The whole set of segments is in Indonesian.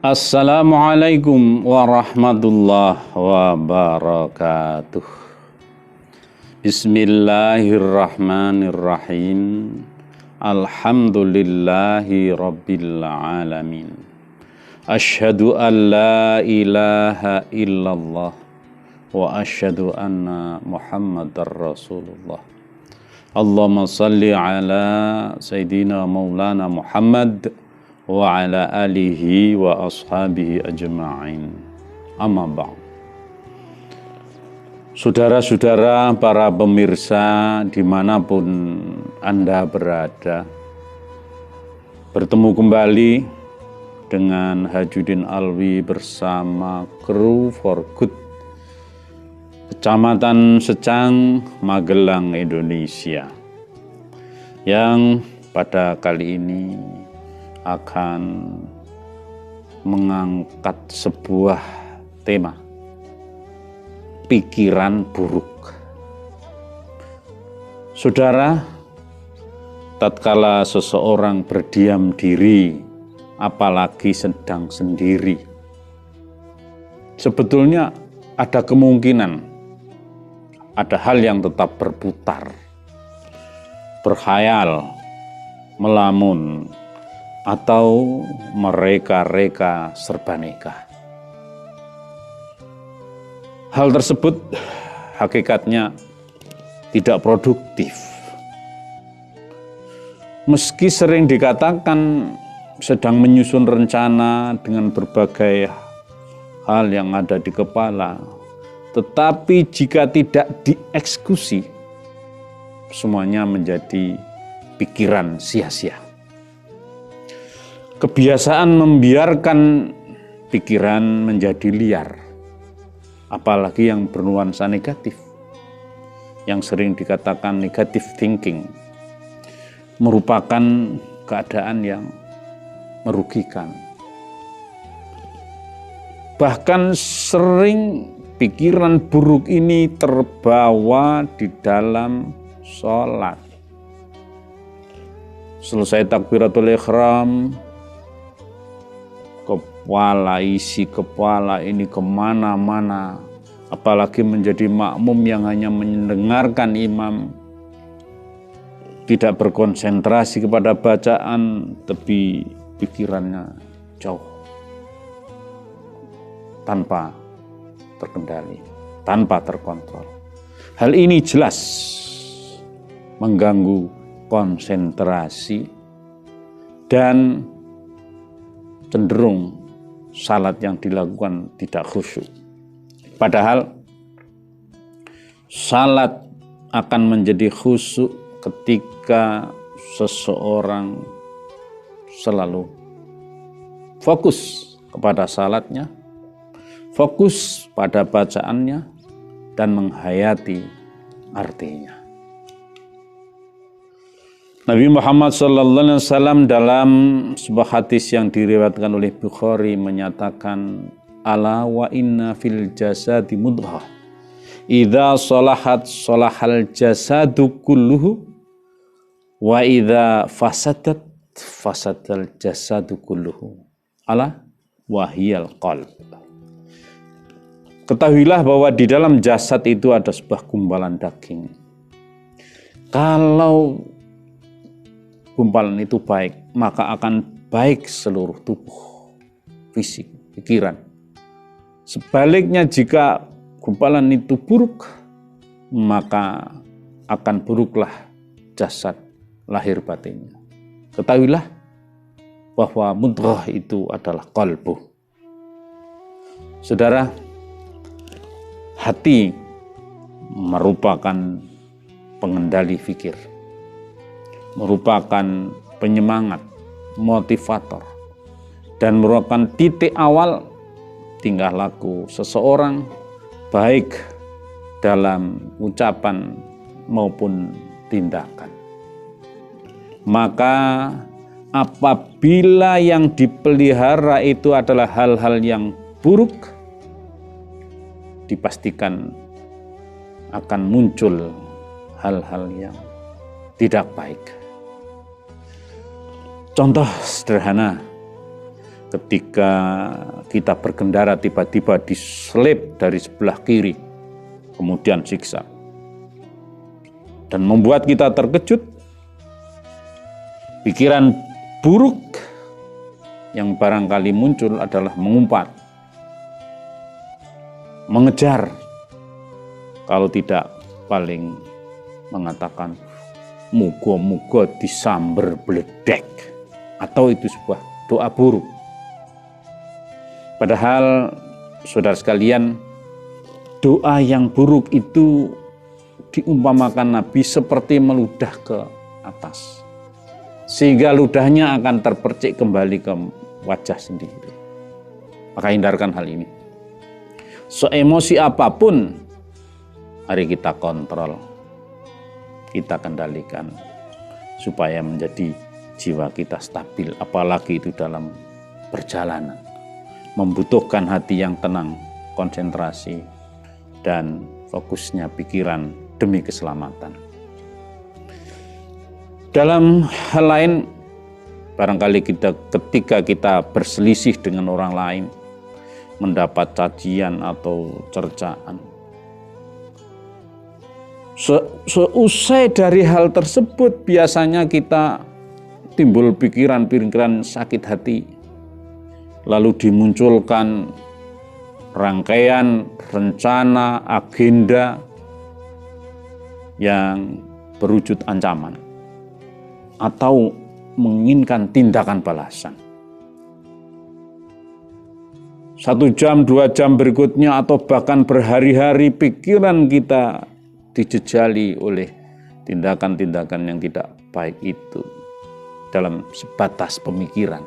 Assalamualaikum warahmatullahi wabarakatuh. Bismillahirrahmanirrahim. Alhamdulillahi rabbil alamin. Asyhadu an la ilaha illallah wa asyhadu anna Muhammadar Rasulullah. Allahumma salli ala Sayyidina Maulana Muhammad wa ala alihi wa ashabihi ajma'in. Amma ba'd. Saudara-saudara, para pemirsa dimanapun Anda berada, bertemu kembali dengan Hajuddin Alwi bersama kru For Good Kecamatan Secang, Magelang, Indonesia, yang pada kali ini akan mengangkat sebuah tema, pikiran buruk. Saudara, tatkala seseorang berdiam diri, apalagi sedang sendiri, sebetulnya ada kemungkinan ada hal yang tetap berputar, berkhayal, melamun, atau mereka-reka serbaneka. Hal tersebut hakikatnya tidak produktif. Meski sering dikatakan sedang menyusun rencana dengan berbagai hal yang ada di kepala, tetapi jika tidak dieksekusi, semuanya menjadi pikiran sia-sia. Kebiasaan membiarkan pikiran menjadi liar, apalagi yang bernuansa negatif, yang sering dikatakan negative thinking, merupakan keadaan yang merugikan. Bahkan sering pikiran buruk ini terbawa di dalam sholat. Selesai takbiratul ihram, isi kepala ini kemana-mana, apalagi menjadi makmum yang hanya mendengarkan imam, tidak berkonsentrasi kepada bacaan, tapi pikirannya jauh, tanpa terkendali, tanpa terkontrol. Hal ini jelas mengganggu konsentrasi dan cenderung salat yang dilakukan tidak khusyuk. Padahal salat akan menjadi khusyuk ketika seseorang selalu fokus kepada salatnya, fokus pada bacaannya, dan menghayati artinya. Nabi Muhammad SAW dalam sebuah hadis yang diriwayatkan oleh Bukhari menyatakan, ala wa inna fil jasadi mudghah idza salahat salahal jasadu kulluhu wa idza fasadat fasadal jasadu kulluhu ala wahiyal qalb. Ketahuilah bahwa di dalam jasad itu ada sebuah gumpalan daging. Kalau gumpalan itu baik, maka akan baik seluruh tubuh, fisik, pikiran. Sebaliknya jika gumpalan itu buruk, maka akan buruklah jasad lahir batinnya. Ketahuilah bahwa mudghah itu adalah qalbu. Saudara, hati merupakan pengendali fikir, merupakan penyemangat, motivator, dan merupakan titik awal tingkah laku seseorang, baik dalam ucapan maupun tindakan. Maka apabila yang dipelihara itu adalah hal-hal yang buruk, dipastikan akan muncul hal-hal yang tidak baik. Contoh sederhana, ketika kita berkendara tiba-tiba diselip dari sebelah kiri, kemudian siksa, dan membuat kita terkejut, pikiran buruk yang barangkali muncul adalah mengumpat, mengejar, kalau tidak paling mengatakan muga-muga disamber bledek, atau itu sebuah doa buruk. Padahal saudara sekalian, doa yang buruk itu diumpamakan Nabi seperti meludah ke atas, sehingga ludahnya akan terpercik kembali ke wajah sendiri. Maka hindarkan hal ini. Seemosi apapun, mari kita kontrol, kita kendalikan, supaya menjadi jiwa kita stabil, apalagi itu dalam perjalanan. Membutuhkan hati yang tenang, konsentrasi, dan fokusnya pikiran demi keselamatan. Dalam hal lain, barangkali ketika kita berselisih dengan orang lain, mendapat cacian atau cercaan, seusai dari hal tersebut biasanya kita timbul pikiran-pikiran sakit hati, lalu dimunculkan rangkaian rencana, agenda yang berwujud ancaman atau menginginkan tindakan balasan. 1 jam, 2 jam berikutnya, atau bahkan berhari-hari pikiran kita dijejali oleh tindakan-tindakan yang tidak baik itu dalam sebatas pemikiran.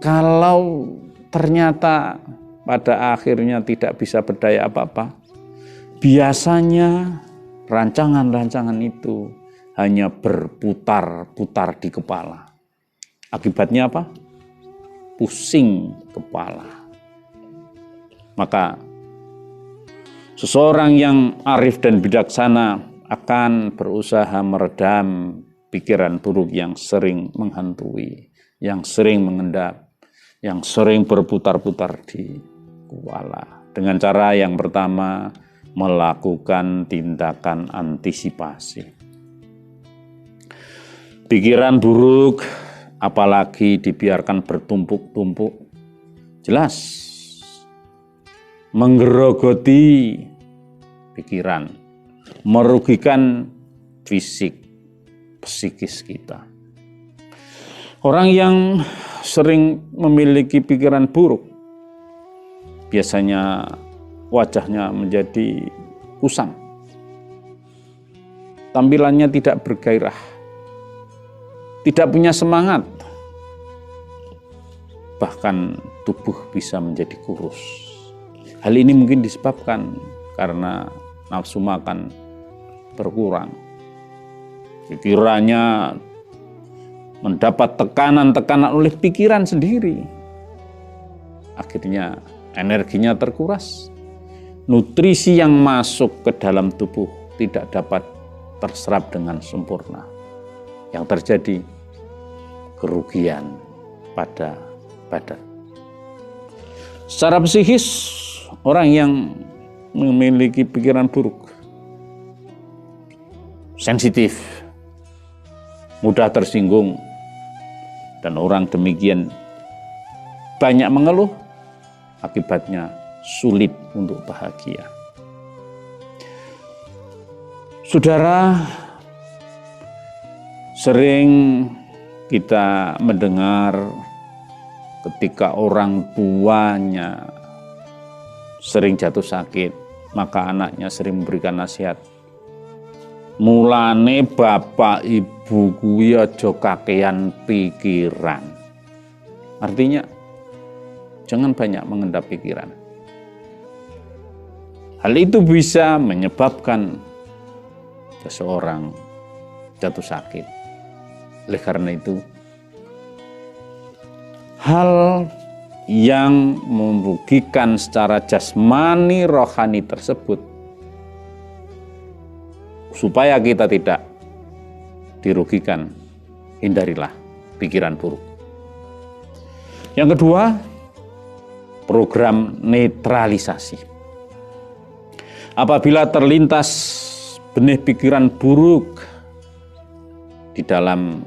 Kalau ternyata pada akhirnya tidak bisa berdaya apa-apa, biasanya rancangan-rancangan itu hanya berputar-putar di kepala. Akibatnya apa? Pusing kepala. Maka seseorang yang arif dan bijaksana akan berusaha meredam pikiran buruk yang sering menghantui, yang sering mengendap, yang sering berputar-putar di kepala. Dengan cara yang pertama, melakukan tindakan antisipasi. Pikiran buruk, apalagi dibiarkan bertumpuk-tumpuk, jelas menggerogoti pikiran, merugikan fisik, psikis kita. Orang yang sering memiliki pikiran buruk, biasanya wajahnya menjadi kusam, tampilannya tidak bergairah, tidak punya semangat, bahkan tubuh bisa menjadi kurus. Hal ini mungkin disebabkan karena nafsu makan berkurang. Pikirannya mendapat tekanan-tekanan oleh pikiran sendiri. Akhirnya energinya terkuras. Nutrisi yang masuk ke dalam tubuh tidak dapat terserap dengan sempurna. Yang terjadi kerugian pada badan. Secara psikis, orang yang memiliki pikiran buruk sensitif, mudah tersinggung, dan orang demikian banyak mengeluh, akibatnya sulit untuk bahagia. Saudara, sering kita mendengar ketika orang tuanya sering jatuh sakit, maka anaknya sering memberikan nasihat. Mulane bapak ibu kuwi aja kakean pikiran. Artinya, jangan banyak mengendap pikiran. Hal itu bisa menyebabkan seseorang jatuh sakit. Oleh karena itu, hal yang merugikan secara jasmani rohani tersebut, supaya kita tidak dirugikan, hindarilah pikiran buruk. Yang kedua, program netralisasi. Apabila terlintas benih pikiran buruk di dalam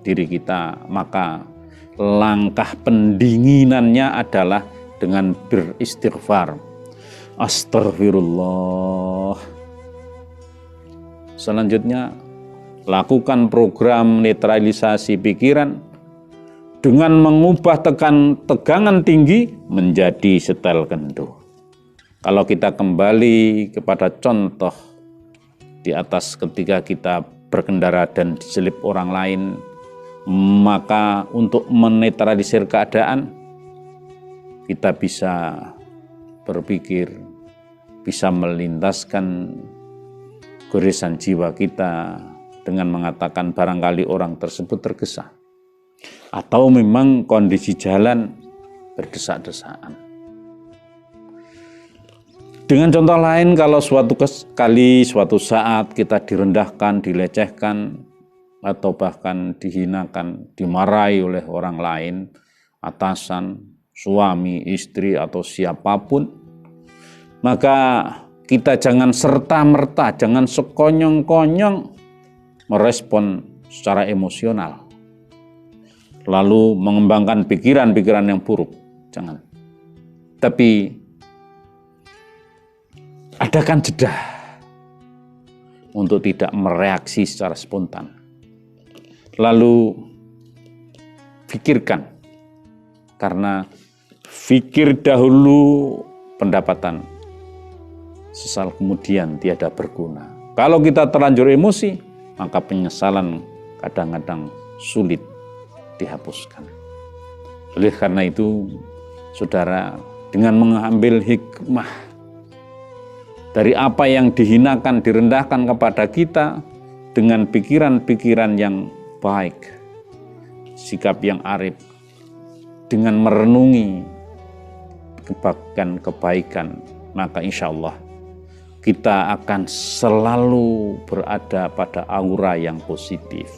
diri kita, maka langkah pendinginannya adalah dengan beristighfar. Astagfirullah. Selanjutnya, lakukan program netralisasi pikiran dengan mengubah tegangan tinggi menjadi setel kendu. Kalau kita kembali kepada contoh di atas ketika kita berkendara dan diselip orang lain, maka untuk menetralisir keadaan, kita bisa berpikir, bisa melintaskan goresan jiwa kita dengan mengatakan barangkali orang tersebut tergesa, atau memang kondisi jalan berdesak-desakan. Dengan contoh lain, kalau suatu saat kita direndahkan, dilecehkan, atau bahkan dihinakan, dimarahi oleh orang lain, atasan, suami, istri, atau siapapun, maka kita jangan serta-merta, jangan sekonyong-konyong merespon secara emosional, lalu mengembangkan pikiran-pikiran yang buruk. Jangan. Tapi adakan jeda untuk tidak mereaksi secara spontan. Lalu pikirkan, karena pikir dahulu pendapatan, sesal kemudian tiada berguna. Kalau kita terlanjur emosi, maka penyesalan kadang-kadang sulit dihapuskan. Oleh karena itu, saudara, dengan mengambil hikmah dari apa yang dihinakan, direndahkan kepada kita, dengan pikiran-pikiran yang baik, sikap yang arif, dengan merenungi kebaikan, maka insya Allah kita akan selalu berada pada aura yang positif.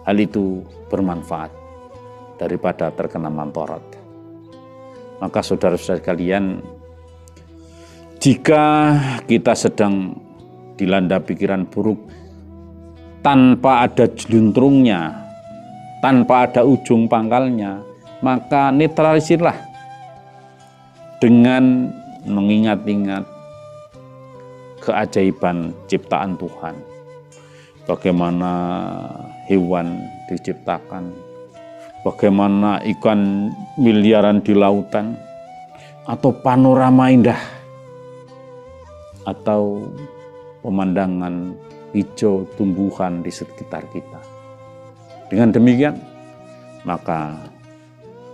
Hal itu bermanfaat daripada terkena mamporot. Maka saudara-saudara sekalian, jika kita sedang dilanda pikiran buruk tanpa ada jeluntrungnya, tanpa ada ujung pangkalnya, maka netralisirlah dengan mengingat-ingat keajaiban ciptaan Tuhan. Bagaimana hewan diciptakan, bagaimana ikan miliaran di lautan, atau panorama indah, atau pemandangan hijau tumbuhan di sekitar kita. Dengan demikian, maka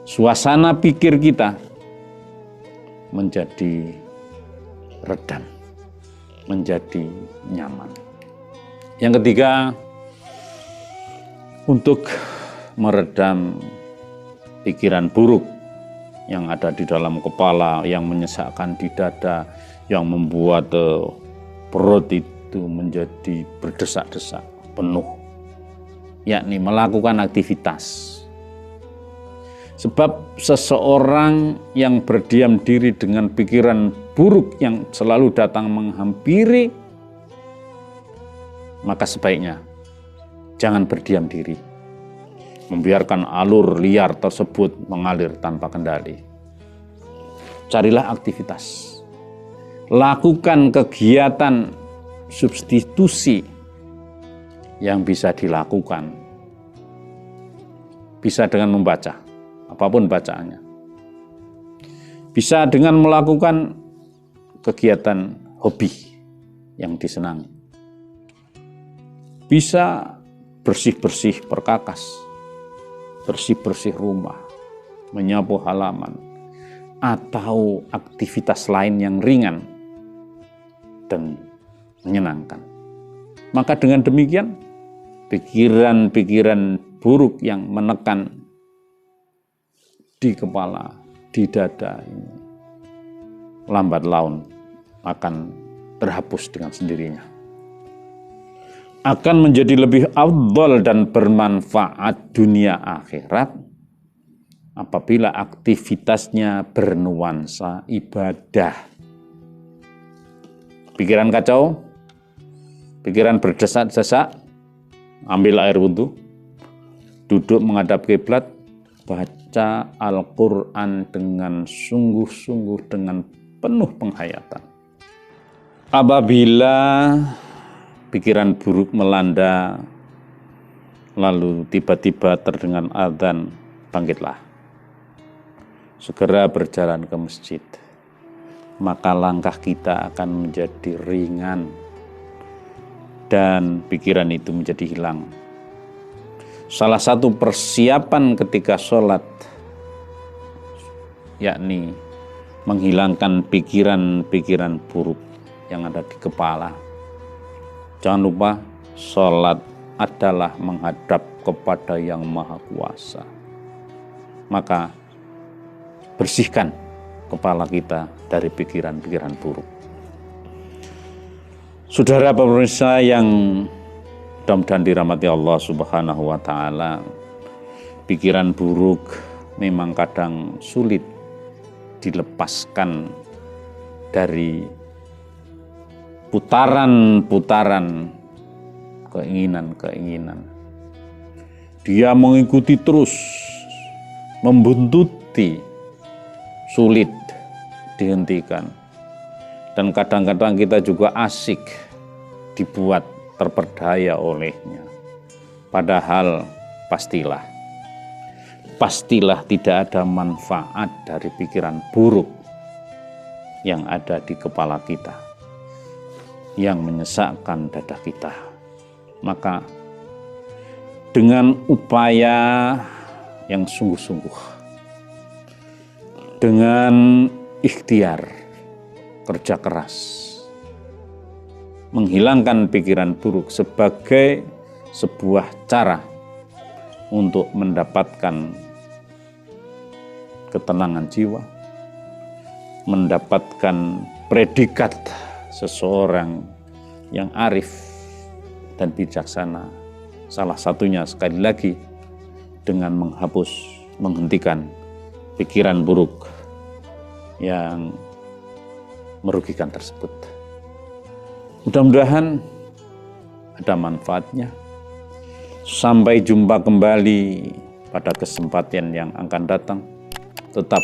suasana pikir kita menjadi redam, menjadi nyaman. Yang ketiga, untuk meredam pikiran buruk yang ada di dalam kepala, yang menyesakkan di dada, yang membuat perut itu menjadi berdesak-desak penuh, yakni melakukan aktivitas. Sebab seseorang yang berdiam diri dengan pikiran buruk yang selalu datang menghampiri, maka sebaiknya jangan berdiam diri, membiarkan alur liar tersebut mengalir tanpa kendali. Carilah aktivitas, lakukan kegiatan substitusi yang bisa dilakukan. Bisa dengan membaca, apapun bacaannya. Bisa dengan melakukan kegiatan hobi yang disenangi. Bisa bersih-bersih perkakas, bersih-bersih rumah, menyapu halaman, atau aktivitas lain yang ringan dan menyenangkan. Maka dengan demikian, pikiran-pikiran buruk yang menekan di kepala, di dada ini, lambat laun akan terhapus dengan sendirinya. Akan menjadi lebih afdal dan bermanfaat dunia akhirat apabila aktivitasnya bernuansa ibadah. Pikiran kacau, pikiran berdesak-desak, ambil air wudhu, duduk menghadap kiblat, baca Al-Quran dengan sungguh-sungguh, dengan penuh penghayatan. Apabila pikiran buruk melanda, lalu tiba-tiba terdengar adzan, bangkitlah. Segera berjalan ke masjid. Maka langkah kita akan menjadi ringan dan pikiran itu menjadi hilang. Salah satu persiapan ketika sholat, yakni menghilangkan pikiran-pikiran buruk yang ada di kepala. Jangan lupa, sholat adalah menghadap kepada Yang Maha Kuasa. Maka bersihkan kepala kita dari pikiran-pikiran buruk. Saudara pemirsa yang mudah-mudahan dirahmati Allah Subhanahu wa Ta'ala, pikiran buruk memang kadang sulit dilepaskan dari putaran-putaran keinginan-keinginan. Dia mengikuti terus, membuntuti, sulit dihentikan. Dan kadang-kadang kita juga asik dibuat terperdaya olehnya. Padahal pastilah tidak ada manfaat dari pikiran buruk yang ada di kepala kita, yang menyesakkan dada kita. Maka dengan upaya yang sungguh-sungguh, dengan ikhtiar, kerja keras, menghilangkan pikiran buruk sebagai sebuah cara untuk mendapatkan ketenangan jiwa, mendapatkan predikat seseorang yang arif dan bijaksana. Salah satunya sekali lagi dengan menghentikan pikiran buruk yang merugikan tersebut. Mudah-mudahan ada manfaatnya. Sampai jumpa kembali pada kesempatan yang akan datang. Tetap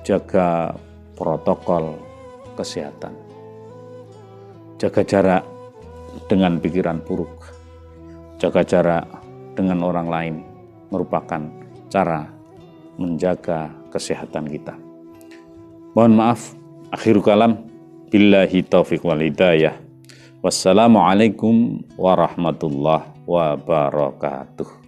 jaga protokol kesehatan. Jaga jarak dengan pikiran buruk. Jaga jarak dengan orang lain merupakan cara menjaga kesehatan kita. Mohon maaf, akhirul kalam, billahi taufiq wal hidayah. Wassalamualaikum warahmatullahi wabarakatuh.